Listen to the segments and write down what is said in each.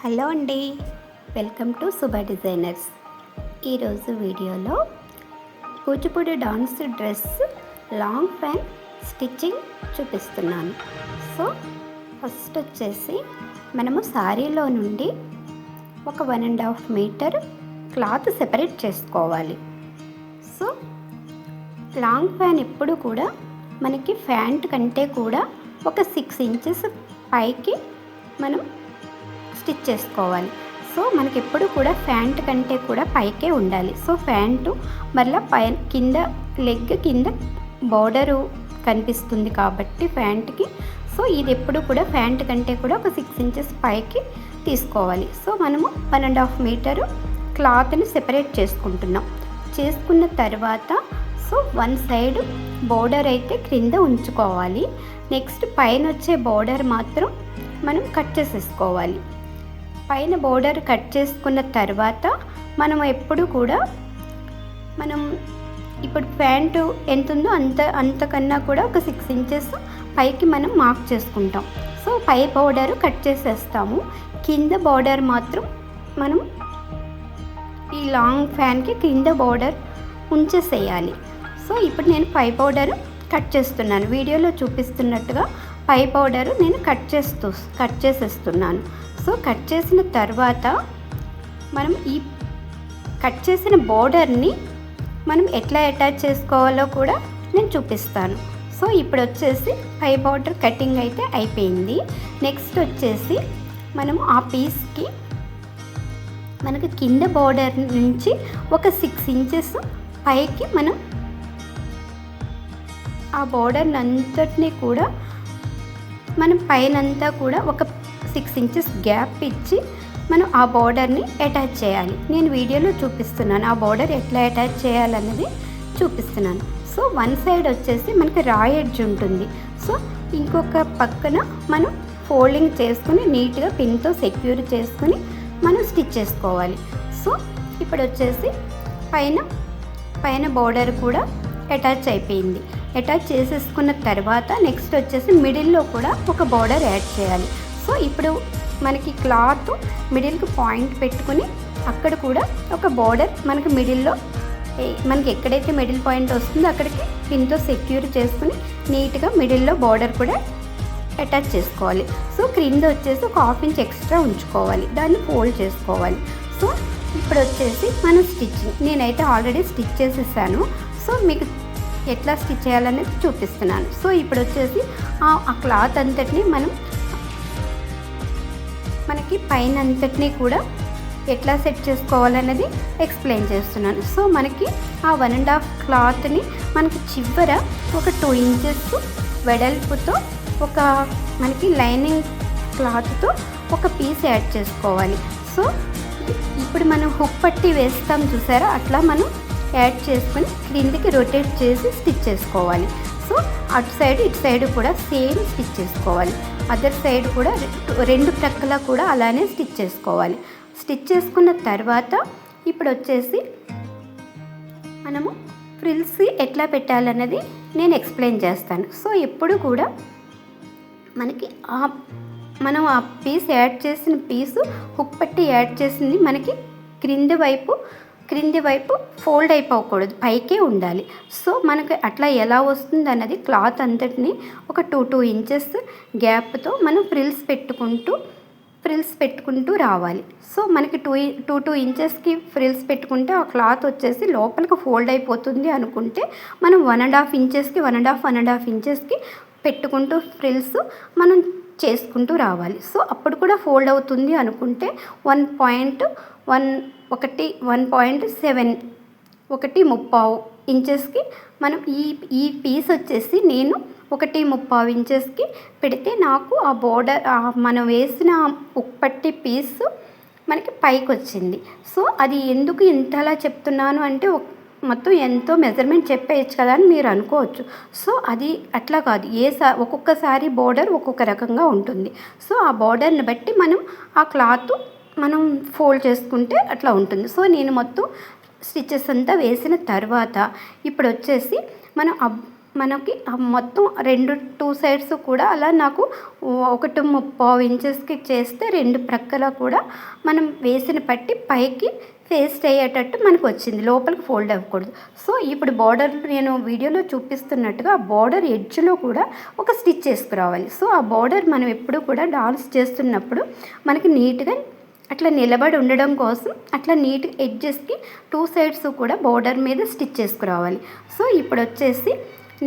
Hello అండి, welcome to శుభ designers. ఈరోజు వీడియోలో Kuchipudi dance dress long fan stitching చూపిస్తున్నాను. సో ఫస్ట్ వచ్చేసి మనము శారీలో నుండి ఒక 1.5 మీటర్ క్లాత్ సెపరేట్ చేసుకోవాలి. సో లాంగ్ ఫ్యాన్ ఎప్పుడు కూడా మనకి ఫ్యాంట్ కంటే కూడా ఒక 6 ఇంచెస్ పైకి మనం స్టిచ్ చేసుకోవాలి. సో మనకి ఎప్పుడు కూడా ఫ్యాంట్ కంటే కూడా పైకే ఉండాలి. సో ఫ్యాంటు మళ్ళీ కింద లెగ్ కింద బోర్డరు కనిపిస్తుంది కాబట్టి ఫ్యాంట్కి. సో ఇది ఎప్పుడు కూడా ఫ్యాంట్ కంటే కూడా ఒక 6 ఇంచెస్ పైకి తీసుకోవాలి. సో మనము 1.5 మీటరు క్లాత్ని సెపరేట్ చేసుకున్న తర్వాత సో వన్ సైడ్ బోర్డర్ అయితే క్రింద ఉంచుకోవాలి. నెక్స్ట్ పైన వచ్చే బోర్డర్ మాత్రం మనం కట్ చేసేసుకోవాలి. పైన బోర్డర్ కట్ చేసుకున్న తర్వాత మనం ఎప్పుడు కూడా మనం ఇప్పుడు ప్యాంటు ఎంత ఉందో అంతకన్నా కూడా ఒక 6 ఇంచెస్ పైకి మనం మార్క్ చేసుకుంటాం. సో పై బోర్డర్ కట్ చేసేస్తాము. కింద బోర్డర్ మాత్రం మనం ఈ లాంగ్ ఫ్యాన్కి కింద బోర్డర్ ఉంచేసేయాలి. సో ఇప్పుడు నేను పై బోర్డర్ కట్ చేస్తున్నాను. వీడియోలో చూపిస్తున్నట్టుగా పై బోర్డర్ నేను కట్ చేసేస్తున్నాను. సో కట్ చేసిన తర్వాత మనం ఈ కట్ చేసిన బోర్డర్ని మనం ఎట్లా అటాచ్ చేసుకోవాలో కూడా నేను చూపిస్తాను. సో ఇప్పుడు వచ్చేసి పై బోర్డర్ కటింగ్ అయితే అయిపోయింది. నెక్స్ట్ వచ్చేసి మనము ఆ పీస్కి మనకు కింద బోర్డర్ నుంచి ఒక 6 ఇంచెస్ పైకి మనం ఆ బోర్డర్ అంతటిని కూడా మనం పైనంతా కూడా ఒక 6 ఇంచెస్ గ్యాప్ ఇచ్చి మనం ఆ బోర్డర్ని అటాచ్ చేయాలి. నేను వీడియోలో చూపిస్తున్నాను ఆ బోర్డర్ ఎట్లా అటాచ్ చేయాలన్నది చూపిస్తున్నాను. సో వన్ సైడ్ వచ్చేసి మనకి రా ఎడ్జ్ ఉంటుంది. సో ఇంకొక పక్కన మనం ఫోల్డింగ్ చేసుకుని నీట్గా పిన్తో సెక్యూర్ చేసుకుని మనం స్టిచ్ చేసుకోవాలి. సో ఇప్పుడు వచ్చేసి పైన బోర్డర్ కూడా అటాచ్ అయిపోయింది. అటాచ్ చేసేసుకున్న తర్వాత నెక్స్ట్ వచ్చేసి మిడిల్లో కూడా ఒక బోర్డర్ యాడ్ చేయాలి. సో ఇప్పుడు మనకి క్లాత్ మిడిల్కి పాయింట్ పెట్టుకుని అక్కడ కూడా ఒక బోర్డర్ మనకి మిడిల్లో మనకి ఎక్కడైతే మిడిల్ పాయింట్ వస్తుందో అక్కడికి పిన్తో సెక్యూర్ చేసుకుని నీట్గా మిడిల్లో బోర్డర్ కూడా అటాచ్ చేసుకోవాలి. సో క్రింద వచ్చేసి ఒక 1/2 ఇంచ్ ఎక్స్ట్రా ఉంచుకోవాలి, దాన్ని ఫోల్డ్ చేసుకోవాలి. సో ఇప్పుడు వచ్చేసి మనం స్టిచ్చింగ్ నేనైతే ఆల్రెడీ స్టిచ్ చేసేసాను. సో మీకు ఎట్లా స్టిచ్ చేయాలనేది చూపిస్తున్నాను. సో ఇప్పుడు వచ్చేసి ఆ క్లాత్ అంతటిని మనకి పైన అంతటినీ కూడా ఎట్లా సెట్ చేసుకోవాలన్నది ఎక్స్ప్లెయిన్ చేస్తున్నాను. సో మనకి ఆ 1.5 క్లాత్ని మనకి చివర ఒక 2 ఇంచెస్ వెడల్పుతో ఒక మనకి లైనింగ్ క్లాత్తో ఒక పీస్ యాడ్ చేసుకోవాలి. సో ఇప్పుడు మనం హుక్ పట్టి వేస్తాం చూసారా, అట్లా మనం యాడ్ చేసుకొని క్రిందికి రొటేట్ చేసి స్టిచ్ చేసుకోవాలి. సో అటు సైడ్ ఇటు సైడ్ కూడా సేమ్ స్టిచ్ చేసుకోవాలి. అదర్ సైడ్ కూడా 2 ప్రక్కల కూడా అలానే స్టిచ్ చేసుకోవాలి. స్టిచ్ చేసుకున్న తర్వాత ఇప్పుడు వచ్చేసి మనము ఫ్రిల్స్ ఎట్లా పెట్టాలన్నది నేను ఎక్స్ప్లెయిన్ చేస్తాను. సో ఎప్పుడు కూడా మనకి మనం ఆ పీస్ యాడ్ చేసిన పీసు హుక్ పట్టి యాడ్ చేసింది మనకి క్రింది వైపు ఫోల్డ్ అయిపోకూడదు, పైకే ఉండాలి. సో మనకి అట్లా ఎలా వస్తుంది అన్నది క్లాత్ అంతటిని ఒక 2 ఇంచెస్ గ్యాప్తో మనం ఫ్రిల్స్ పెట్టుకుంటూ రావాలి. సో మనకి 2 ఇంచెస్కి ఫ్రిల్స్ పెట్టుకుంటే ఆ క్లాత్ వచ్చేసి లోపలికి ఫోల్డ్ అయిపోతుంది అనుకుంటే మనం 1.5 ఇంచెస్కి 1.5 ఇంచెస్కి పెట్టుకుంటూ ఫ్రిల్స్ మనం చేసుకుంటూ రావాలి. సో అప్పుడు కూడా ఫోల్డ్ అవుతుంది అనుకుంటే 1.7 ఇంచెస్కి మనం ఈ పీస్ వచ్చేసి నేను 1.35 ఇంచెస్కి పెడితే నాకు ఆ బోర్డర్ మనం వేసిన ఉప్పట్టి పీస్ మనకి పైకి వచ్చింది. సో అది ఎందుకు ఇంతలా చెప్తున్నాను అంటే మొత్తం ఎంతో మెజర్మెంట్ చెప్పేయచ్చు కదా అని మీరు అనుకోవచ్చు. సో అది అట్లా కాదు, ఒక్కొక్కసారి బోర్డర్ ఒక్కొక్క రకంగా ఉంటుంది. సో ఆ బోర్డర్ని బట్టి మనం ఆ క్లాత్ మనం ఫోల్డ్ చేసుకుంటే అట్లా ఉంటుంది. సో నేను మొత్తం స్టిచెస్ అంతా వేసిన తర్వాత ఇప్పుడు వచ్చేసి మనం మనకి మొత్తం టూ సైడ్స్ కూడా అలా నాకు 1.35 ఇంచెస్కి చేస్తే 2 ప్రక్కల కూడా మనం వేసిన పట్టి పైకి ఫేస్ట్ అయ్యేటట్టు మనకు వచ్చింది, లోపలికి ఫోల్డ్ అవ్వకూడదు. సో ఇప్పుడు బార్డర్ నేను వీడియోలో చూపిస్తున్నట్టుగా ఆ బార్డర్ ఎడ్జ్లో కూడా ఒక స్టిచ్ చేసుకురావాలి. సో ఆ బార్డర్ మనం ఎప్పుడు కూడా డాన్స్ చేస్తున్నప్పుడు మనకి నీట్గా అట్లా నిలబడి ఉండడం కోసం అట్లా నీట్గా ఎడ్జెస్కి 2 సైడ్స్ కూడా బార్డర్ మీద స్టిచ్ చేసుకురావాలి. సో ఇప్పుడు వచ్చేసి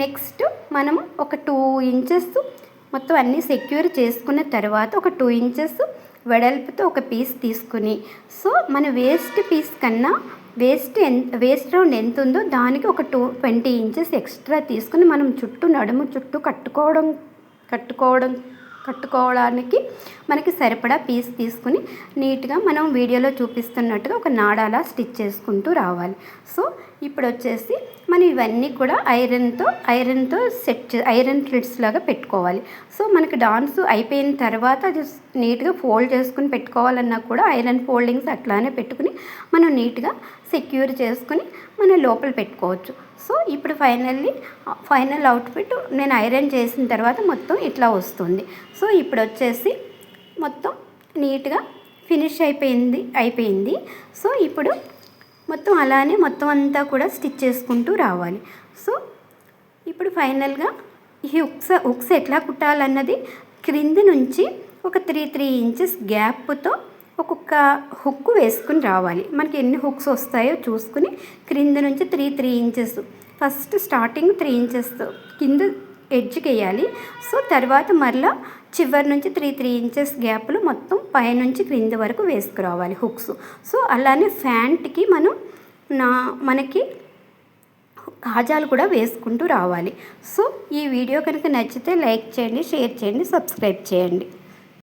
నెక్స్ట్ మనం ఒక 2 ఇంచెస్ మొత్తం అన్నీ సెక్యూర్ చేసుకున్న తర్వాత ఒక 2 ఇంచెస్ వెడల్పుతో ఒక పీస్ తీసుకుని, సో మన వేస్ట్ పీస్ కన్నా వేస్ట్ రౌండ్ ఎంత ఉందో దానికి ఒక 20 ఇంచెస్ ఎక్స్ట్రా తీసుకుని మనం నడుము చుట్టూ కట్టుకోవడానికి మనకి సరిపడా పీస్ తీసుకుని నీట్గా మనం వీడియోలో చూపిస్తున్నట్టుగా ఒక నాడాలా స్టిచ్ చేసుకుంటూ రావాలి. సో ఇప్పుడు వచ్చేసి మనం ఇవన్నీ కూడా ఐరన్తో ఐరన్ థ్రెడ్స్ లాగా పెట్టుకోవాలి. సో మనకి డాన్స్ అయిపోయిన తర్వాత అది నీట్గా ఫోల్డ్ చేసుకుని పెట్టుకోవాలన్నా కూడా ఐరన్ ఫోల్డింగ్స్ అట్లానే పెట్టుకుని మనం నీట్గా సెక్యూర్ చేసుకుని మనం లోపల పెట్టుకోవచ్చు. సో ఇప్పుడు ఫైనల్ అవుట్ఫిట్ నేను ఐరన్ చేసిన తర్వాత మొత్తం ఇట్లా వస్తుంది. సో ఇప్పుడు వచ్చేసి మొత్తం నీట్గా ఫినిష్ అయిపోయింది. సో ఇప్పుడు మొత్తం అలానే మొత్తం అంతా కూడా స్టిచ్ చేసుకుంటూ రావాలి. సో ఇప్పుడు ఫైనల్గా ఈ హుక్స్ ఎట్లా కుట్టాలన్నది క్రింది నుంచి ఒక 3 ఇంచెస్ గ్యాప్తో ఒక్కొక్క హుక్ వేసుకుని రావాలి. మనకి ఎన్ని హుక్స్ వస్తాయో చూసుకుని క్రింద నుంచి 3 ఇంచెస్ ఫస్ట్ స్టార్టింగ్ 3 ఇంచెస్ కింద ఎడ్జ్కి వేయాలి. సో తర్వాత మరలా చివరి నుంచి 3 ఇంచెస్ గ్యాప్లు మొత్తం పైనుంచి క్రింద వరకు వేసుకురావాలి హుక్స్. సో అలానే ఫ్యాంట్కి మనకి కాజాలు కూడా వేసుకుంటూ రావాలి. సో ఈ వీడియో కనుక నచ్చితే లైక్ చేయండి, షేర్ చేయండి, సబ్స్క్రైబ్ చేయండి.